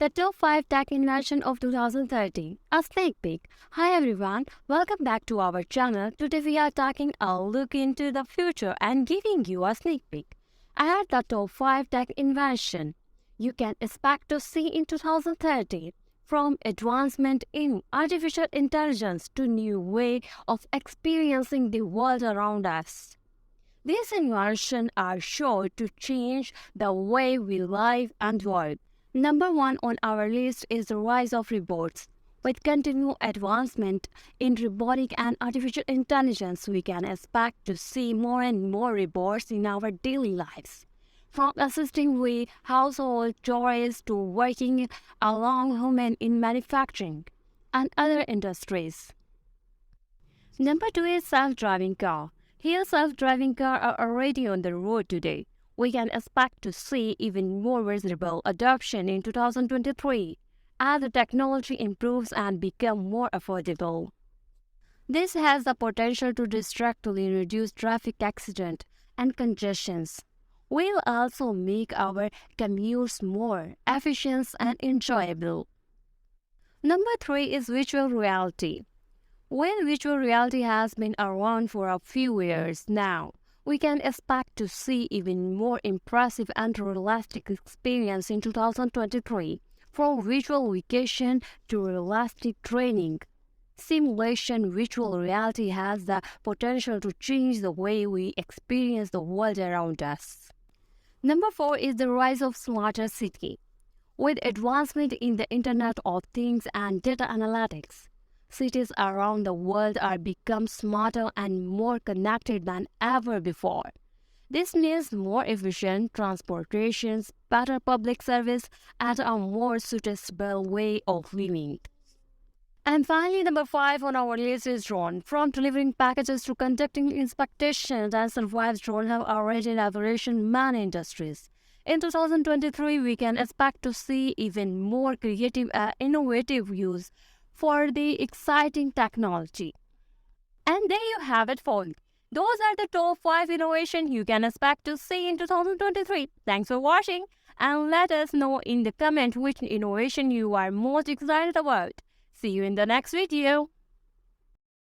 The top 5 tech invention of 2030, a sneak peek. Hi everyone, welcome back to our channel. Today we are taking a look into the future and giving you a sneak peek at the top 5 tech invention you can expect to see in 2030. From advancement in artificial intelligence to new way of experiencing the world around us. These inventions are sure to change the way we live and work. Number 1 on our list is the rise of robots. With continued advancement in robotic and artificial intelligence, we can expect to see more and more robots in our daily lives. From assisting with household chores to working along human in manufacturing and other industries. Number 2 is self-driving car. Here, self-driving cars are already on the road today. We can expect to see even more visible adoption in 2023 as the technology improves and becomes more affordable. This has the potential to drastically reduce traffic accidents and congestions. Will also make our commutes more efficient and enjoyable. Number 3 is virtual reality. While virtual reality has been around for a few years now, we can expect to see even more impressive and realistic experience in 2023, from virtual vacation to realistic training. Simulation virtual reality has the potential to change the way we experience the world around us. Number 4 is the rise of smarter city. With advancement in the Internet of Things and data analytics, cities around the world are become smarter and more connected than ever before. This means more efficient transportation, better public service, and a more sustainable way of living. And finally, number 5 on our list is drone. From delivering packages to conducting inspections and surveillance, drones have already revolutionized many industries. In 2023, we can expect to see even more creative and innovative use for the exciting technology. And there you have it, folks. Those are the top 5 innovations you can expect to see in 2023. Thanks for watching and let us know in the comment which innovation you are most excited about. See you in the next video.